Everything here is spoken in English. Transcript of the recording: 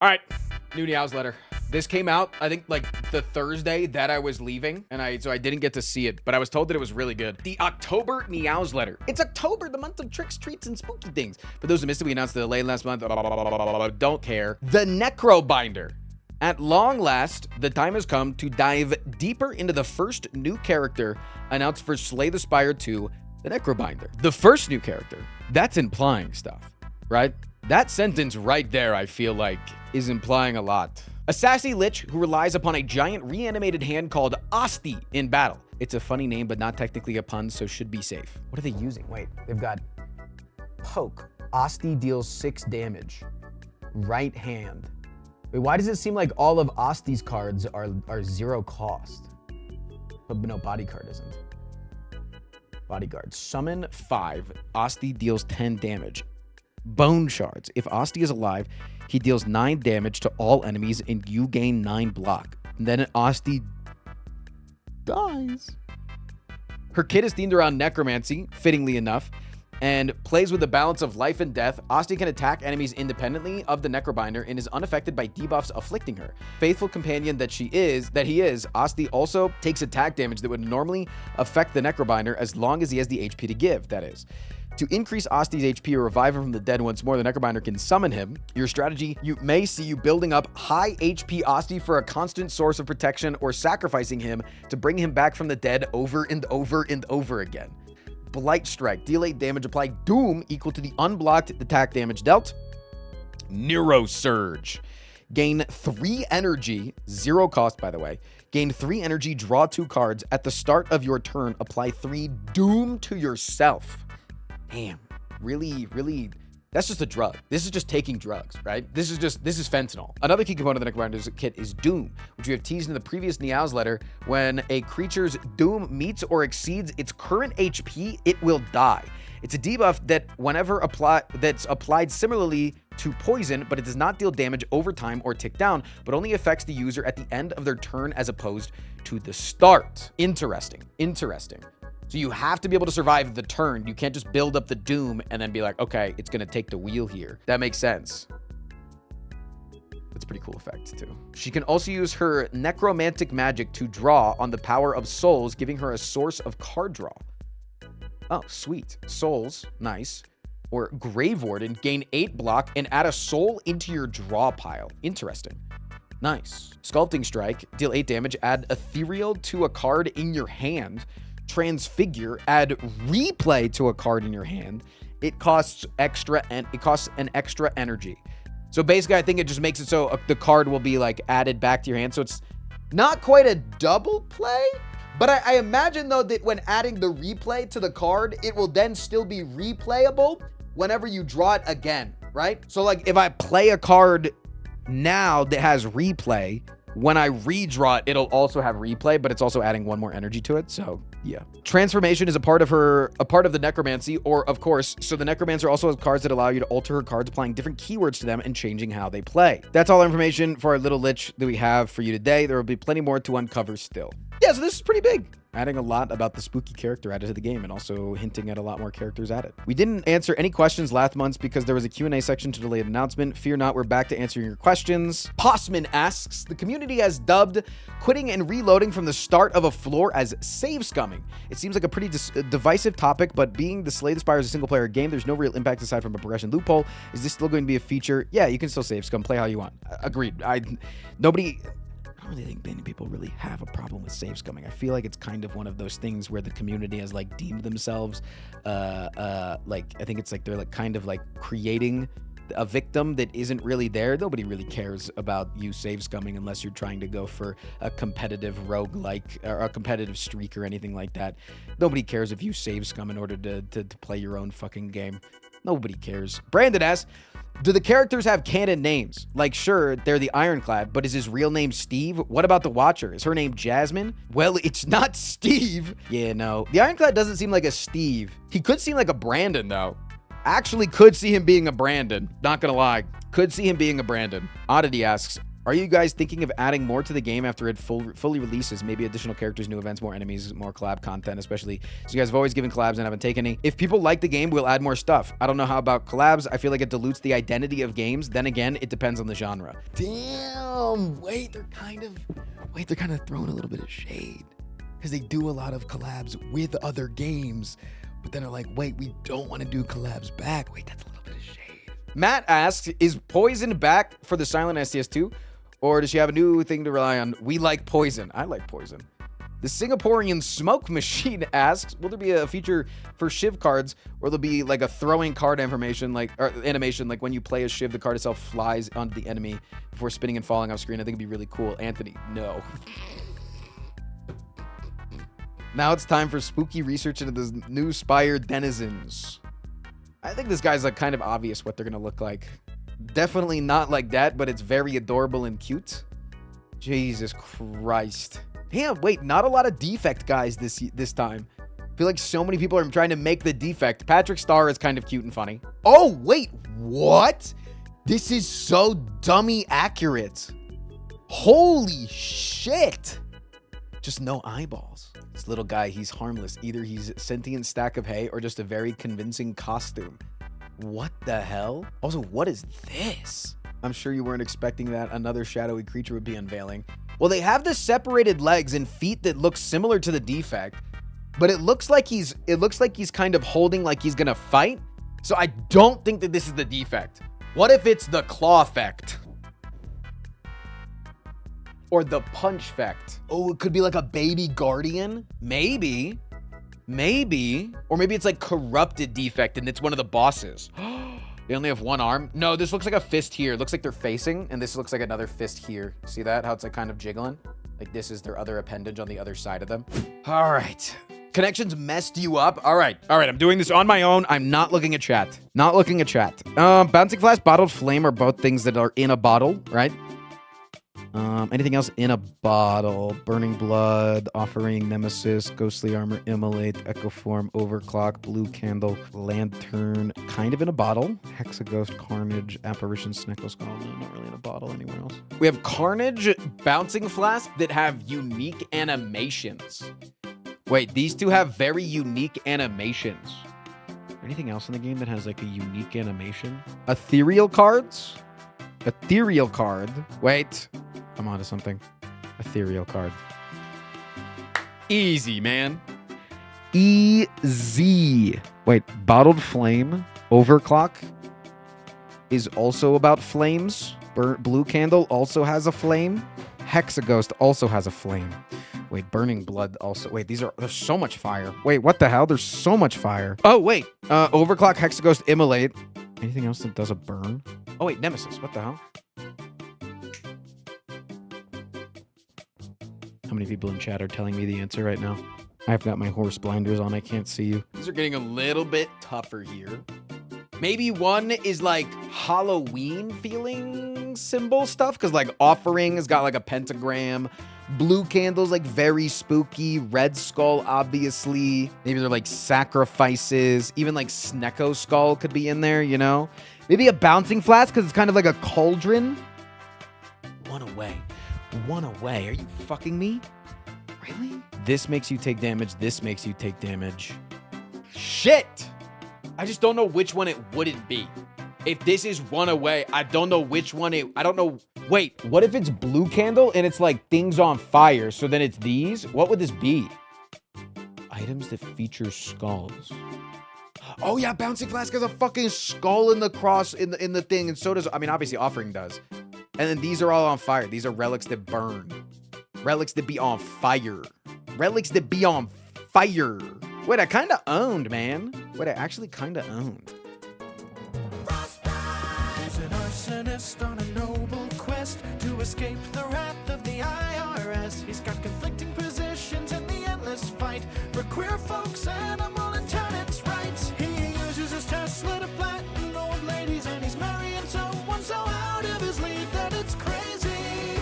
All right, new Meows letter. This came out, I think, like the Thursday that I was leaving, and so I didn't get to see it, but I was told that it was really good. The October Meows letter. It's October, the month of tricks, treats, and spooky things. For those who missed it, we announced it late last month. Don't care. The Necro Binder. At long last, the time has come to dive deeper into the first new character announced for Slay the Spire 2, the Necro Binder. The first new character. That's implying stuff, right? That sentence right there, I feel like, is implying a lot. A sassy lich who relies upon a giant reanimated hand called Asti in battle. It's a funny name, but not technically a pun, so should be safe. What are they using? Wait, they've got poke. Asti deals 6 damage. Right hand. Wait, why does it seem like all of Asti's cards are 0 cost? But no, body card isn't. Bodyguard. Summon 5. Asti deals 10 damage. Bone shards. If Asti is alive, he deals 9 damage to all enemies and you gain 9 block. And then Asti dies. Her kit is themed around necromancy, fittingly enough, and plays with the balance of life and death. Asti can attack enemies independently of the Necrobinder and is unaffected by debuffs afflicting her. Faithful companion that he is, Asti also takes attack damage that would normally affect the Necrobinder as long as he has the HP to give, that is. To increase Asti's HP or revive him from the dead once more, the Necrobinder can summon him. Your strategy may see you building up high HP Asti for a constant source of protection or sacrificing him to bring him back from the dead over and over and over again. Blight Strike. Deal 8 damage. Apply Doom equal to the unblocked attack damage dealt. Neuro Surge. Gain 3 energy. 0 cost, by the way. Gain 3 energy. Draw 2 cards. At the start of your turn, apply 3 Doom to yourself. Damn, really, that's just a drug. This is just taking drugs, right? This is fentanyl. Another key component of the Necrobinder's kit is Doom, which we have teased in the previous Meows letter. When a creature's Doom meets or exceeds its current HP, it will die. It's a debuff that that's applied similarly to poison, but it does not deal damage over time or tick down, but only affects the user at the end of their turn as opposed to the start. Interesting. So you have to be able to survive the turn. You can't just build up the Doom and then be like, okay, it's going to take the wheel here. That makes sense. That's a pretty cool effect, too. She can also use her necromantic magic to draw on the power of souls, giving her a source of card draw. Oh, sweet. Souls, nice. Or Grave Warden, gain 8 block and add a soul into your draw pile. Interesting. Nice. Sculpting Strike, deal 8 damage, add Ethereal to a card in your hand. Transfigure, add Replay to a card in your hand. It costs an extra energy. So basically, I think it just makes it so the card will be like added back to your hand. So it's not quite a double play, but I imagine though that when adding the Replay to the card, it will then still be replayable whenever you draw it again, right? So like if I play a card now that has Replay, when I redraw it, it'll also have Replay, but it's also adding 1 more energy to it. So yeah. Transformation is a part of the necromancy, or of course, so the necromancer also has cards that allow you to alter her cards, applying different keywords to them and changing how they play. That's all our information for our little lich that we have for you today. There will be plenty more to uncover still. Yeah, so this is pretty big. Adding a lot about the spooky character added to the game and also hinting at a lot more characters added. We didn't answer any questions last month because there was a Q&A section to delay an announcement. Fear not, we're back to answering your questions. Possiman asks, the community has dubbed quitting and reloading from the start of a floor as save scumming. It seems like a pretty divisive topic, but being the Slay the Spire is a single player game, there's no real impact aside from a progression loophole. Is this still going to be a feature? Yeah, you can still save scum, play how you want. Agreed. I don't really think many people really have a problem with save scumming. I feel like it's kind of one of those things where the community has like deemed themselves like, I think it's like they're like kind of like creating a victim that isn't really there. Nobody really cares about you save scumming unless you're trying to go for a competitive roguelike or a competitive streak or anything like that. Nobody cares if you save scum in order to play your own fucking game. Nobody cares. Brandon asks, do the characters have canon names? Like, sure, they're the Ironclad, but is his real name Steve? What about the Watcher? Is her name Jasmine? Well, it's not Steve. Yeah, no. The Ironclad doesn't seem like a Steve. He could seem like a Brandon, though. Actually could see him being a Brandon. Not gonna lie. Could see him being a Brandon. Oddity asks, Are you guys thinking of adding more to the game after it fully releases? Maybe additional characters, new events, more enemies, more collab content, especially. So you guys have always given collabs and haven't taken any. If people like the game, we'll add more stuff. I don't know how about collabs. I feel like it dilutes the identity of games. Then again, it depends on the genre. Damn. Wait, they're kind of throwing a little bit of shade. Because they do a lot of collabs with other games. But then they're like, wait, we don't want to do collabs back. Wait, that's a little bit of shade. Matt asks, is Poison back for the Silent STS2? Or does she have a new thing to rely on? We like Poison. I like Poison. The Singaporean Smoke Machine asks, will there be a feature for Shiv cards, or there'll be like a throwing card information, or animation, like when you play a Shiv, the card itself flies onto the enemy before spinning and falling off screen? I think it'd be really cool. Anthony, no. Now it's time for spooky research into the new Spire denizens. I think this guy's like kind of obvious what they're gonna look like. Definitely not like that, but it's very adorable and cute. Jesus Christ. Damn, wait, not a lot of defect guys this time. I feel like so many people are trying to make the defect. Patrick Star is kind of cute and funny. Oh, wait, what? This is so dummy accurate. Holy shit. Just no eyeballs. This little guy, he's harmless. Either he's a sentient stack of hay or just a very convincing costume. What the hell? Also, what is this? I'm sure you weren't expecting that another shadowy creature would be unveiling. Well, they have the separated legs and feet that look similar to the defect, but it looks like he's kind of holding like he's gonna fight. So I don't think that this is the defect. What if it's the claw effect? Or the punch effect? Oh, it could be like a baby guardian? Maybe. Maybe. Or maybe it's like corrupted defect and it's one of the bosses. They only have one arm? No, this looks like a fist here. It looks like they're facing, and this looks like another fist here. See that? How it's like kind of jiggling? Like this is their other appendage on the other side of them. All right. Connections messed you up? All right. All right, I'm doing this on my own. I'm not looking at chat. Not looking at chat. Bouncing Flash, Bottled Flame are both things that are in a bottle, right? Anything else in a bottle? Burning Blood, Offering, Nemesis, Ghostly Armor, Immolate, Echo Form, Overclock, Blue Candle, Lantern, kind of in a bottle. Hexaghost, Carnage, Apparition, Sneckle Skull, no, not really in a bottle anywhere else. We have Carnage, Bouncing Flask that have unique animations. Wait, these two have very unique animations. Anything else in the game that has like a unique animation? Ethereal cards? Ethereal card. Wait. I'm onto something. Ethereal card. Easy, man. Easy. Wait, Bottled Flame, Overclock is also about flames. Blue Candle also has a flame. Hexaghost also has a flame. Wait, Burning Blood also. Wait, there's so much fire. Wait, what the hell? There's so much fire. Oh, wait. Overclock, Hexaghost, Immolate. Anything else that does a burn? Oh, wait, Nemesis. What the hell? How many people in chat are telling me the answer right now? I've got my horse blinders on. I can't see you. These are getting a little bit tougher here. Maybe one is like Halloween feeling symbol stuff. Because like Offering has got like a pentagram. Blue Candle's like very spooky. Red Skull, obviously. Maybe they're like sacrifices. Even like Snecko Skull could be in there, you know? Maybe a Bouncing Flask because it's kind of like a cauldron. One away. One away. Are you fucking me? Really? This makes you take damage. This makes you take damage. Shit! I just don't know which one it wouldn't be. If this is one away, I don't know which one I don't know. Wait, what if it's Blue Candle and it's like things on fire? So then it's these? What would this be? Items that feature skulls. Oh yeah, Bouncing Flask has a fucking skull in the cross in the thing, and so does, I mean, obviously Offering does. And then these are all on fire. These are relics that burn. Relics that be on fire. Relics that be on fire. Wait, I kind of owned, man. Wait, I actually kind of owned. He's an arsonist on a noble quest to escape the wrath of the IRS. He's got conflicting positions in the endless fight for queer folks